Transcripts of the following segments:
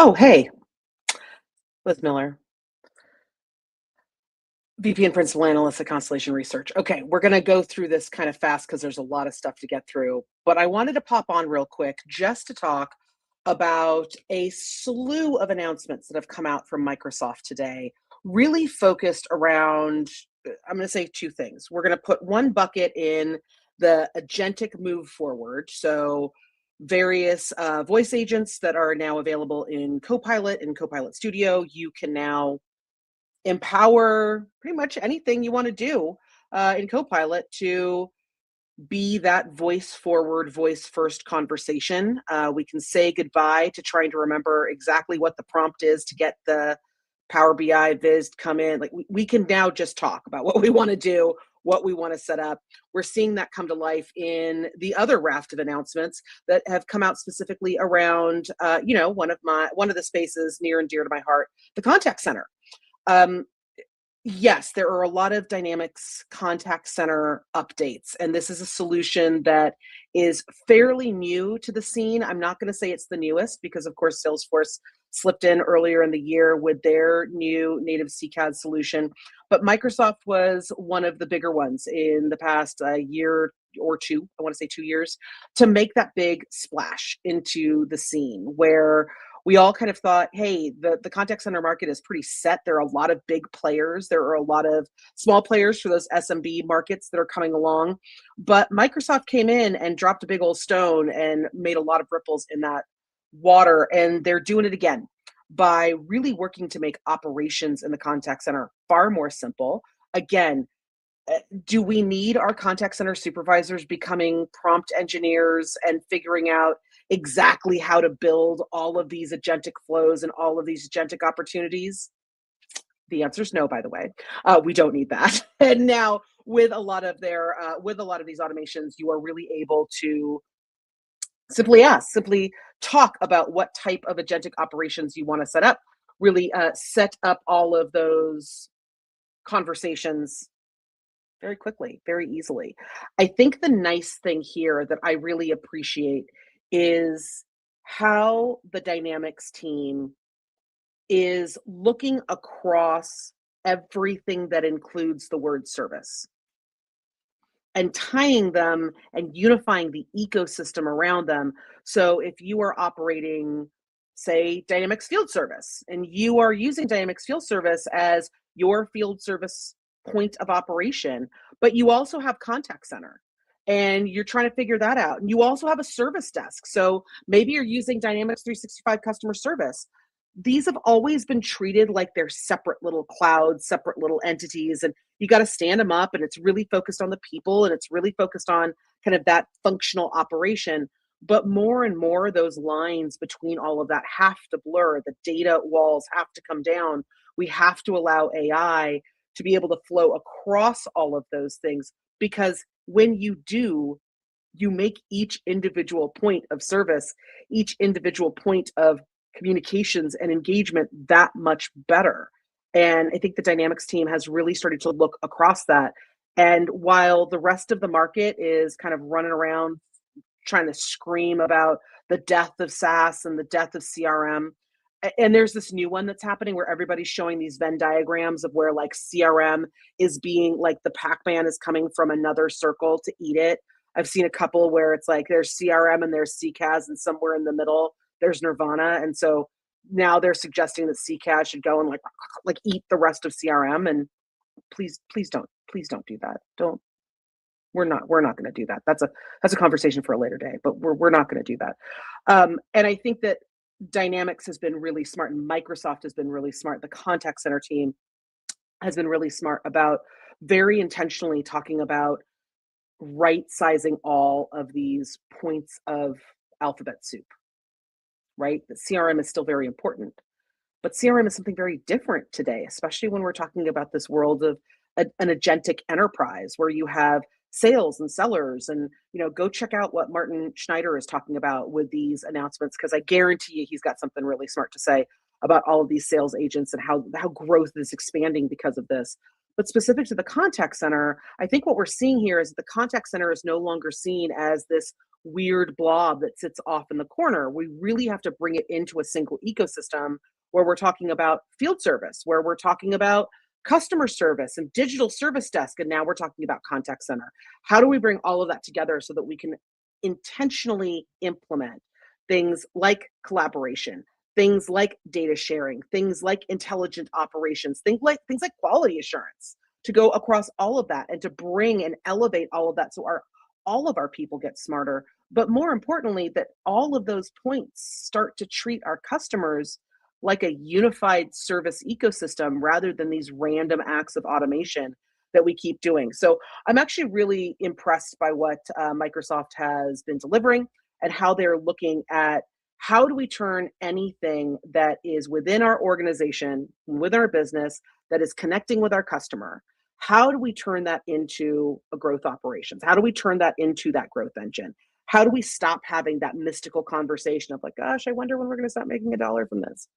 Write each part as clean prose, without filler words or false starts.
Oh, hey, Liz Miller, VP and Principal Analyst at Constellation Research. Okay, we're going to go through this kind of fast because there's a lot of stuff to get through. But I wanted to pop on real quick just to talk about a slew of announcements that have come out from Microsoft today, really focused around, I'm going to say two things. We're going to put one bucket in the agentic move forward. So, various voice agents that are now available in Copilot and Copilot Studio. You can now empower pretty much anything you want to do in Copilot to be that voice forward, voice first conversation. We can say goodbye to trying to remember exactly what the prompt is to get the Power BI viz to come in. Like we can now just talk about what we want to do, what we want to set up. We're seeing that come to life in the other raft of announcements that have come out specifically around, one of the spaces near and dear to my heart, the contact center. Um, yes, there are a lot of Dynamics contact center updates, and this is a solution that is fairly new to the scene. I'm not going to say it's the newest because, of course, Salesforce slipped in earlier in the year with their new native CCAD solution, but Microsoft was one of the bigger ones in the past year or two, I want to say 2 years, to make that big splash into the scene where we all kind of thought, hey, the contact center market is pretty set. There are a lot of big players. There are a lot of small players for those SMB markets that are coming along. But Microsoft came in and dropped a big old stone and made a lot of ripples in that water. And they're doing it again by really working to make operations in the contact center far more simple. Again, do we need our contact center supervisors becoming prompt engineers and figuring out exactly how to build all of these agentic flows and all of these agentic opportunities? The answer is no, by the way. We don't need that. And now with a lot of these automations, you are really able to simply talk about what type of agentic operations you want to set up, really set up all of those conversations very quickly, very easily. I think the nice thing here that I really appreciate is how the Dynamics team is looking across everything that includes the word service and tying them and unifying the ecosystem around them. So if you are operating, say, Dynamics Field Service, and you are using Dynamics Field Service as your field service point of operation, but you also have contact center and you're trying to figure that out. And you also have a service desk. So maybe you're using Dynamics 365 customer service. These have always been treated like they're separate little clouds, separate little entities, and you got to stand them up. And it's really focused on the people and it's really focused on kind of that functional operation. But more and more, those lines between all of that have to blur. The data walls have to come down. We have to allow AI to be able to flow across all of those things because when you do, you make each individual point of service, each individual point of communications and engagement that much better. And I think the Dynamics team has really started to look across that. And while the rest of the market is kind of running around trying to scream about the death of SaaS and the death of CRM, and there's this new one that's happening where everybody's showing these Venn diagrams of where like CRM is being like the Pac-Man is coming from another circle to eat it. I've seen a couple where it's like there's CRM and there's CCAS and somewhere in the middle there's Nirvana. And so now they're suggesting that CCAS should go and like eat the rest of CRM. And please don't do that. Don't we're not going to do that. That's a conversation for a later day, but we're not going to do that. And I think that Dynamics has been really smart and Microsoft has been really smart. The contact center team has been really smart about very intentionally talking about right sizing all of these points of alphabet soup, right? The CRM is still very important, but CRM is something very different today, especially when we're talking about this world of an agentic enterprise where you have sales and sellers. And go check out what Martin Schneider is talking about with these announcements, because I guarantee you he's got something really smart to say about all of these sales agents and how growth is expanding because of this. But specific to the contact center, I think what we're seeing here is that the contact center is no longer seen as this weird blob that sits off in the corner. We really have to bring it into a single ecosystem where we're talking about field service, where we're talking about customer service and digital service desk. And now we're talking about contact center. How do we bring all of that together so that we can intentionally implement things like collaboration, things like data sharing, things like intelligent operations, things like quality assurance to go across all of that and to bring and elevate all of that so our all of our people get smarter, but more importantly that all of those points start to treat our customers like a unified service ecosystem rather than these random acts of automation that we keep doing. So I'm actually really impressed by what Microsoft has been delivering and how they're looking at how do we turn anything that is within our organization, within our business, that is connecting with our customer. How do we turn that into a growth operations? How do we turn that into that growth engine? How do we stop having that mystical conversation of like, gosh, I wonder when we're going to stop making a dollar from this?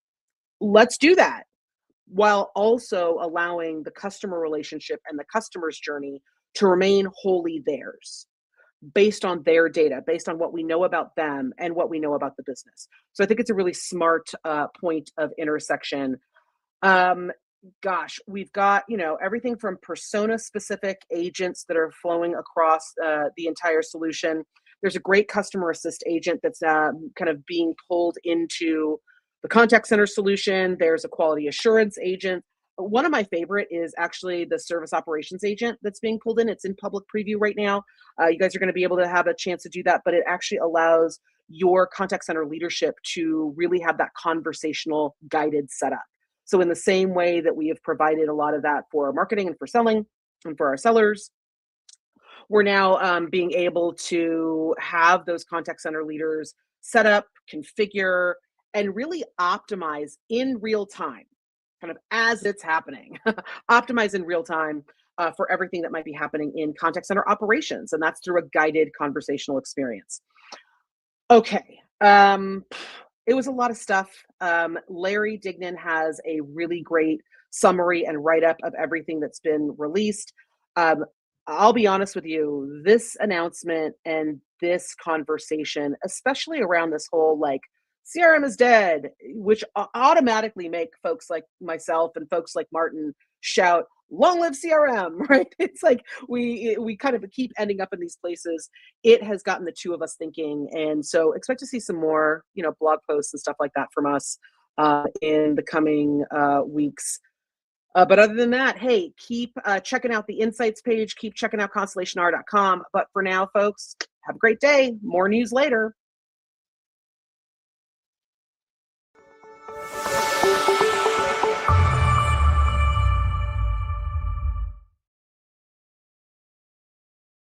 Let's do that while also allowing the customer relationship and the customer's journey to remain wholly theirs based on their data, based on what we know about them and what we know about the business. So I think it's a really smart point of intersection. Um, Gosh, we've got, everything from persona specific agents that are flowing across the entire solution. There's a great customer assist agent that's kind of being pulled into the contact center solution. There's a quality assurance agent. One of my favorite is actually the service operations agent that's being pulled in. It's in public preview right now. You guys are going to be able to have a chance to do that, but it actually allows your contact center leadership to really have that conversational guided setup. So in the same way that we have provided a lot of that for marketing and for selling and for our sellers, we're now being able to have those contact center leaders set up, configure, and really optimize in real time, kind of as it's happening, optimize in real time for everything that might be happening in contact center operations. And that's through a guided conversational experience. Okay. It was a lot of stuff. Larry Dignan has a really great summary and write up of everything that's been released. Um, I'll be honest with you, this announcement and this conversation, especially around this whole like CRM is dead, which automatically make folks like myself and folks like Martin shout, "Long live CRM!" Right? It's like we kind of keep ending up in these places. It has gotten the two of us thinking, and so expect to see some more, blog posts and stuff like that from us in the coming weeks. But other than that, hey, keep checking out the insights page. Keep checking out constellationr.com. But for now, folks, have a great day. More news later.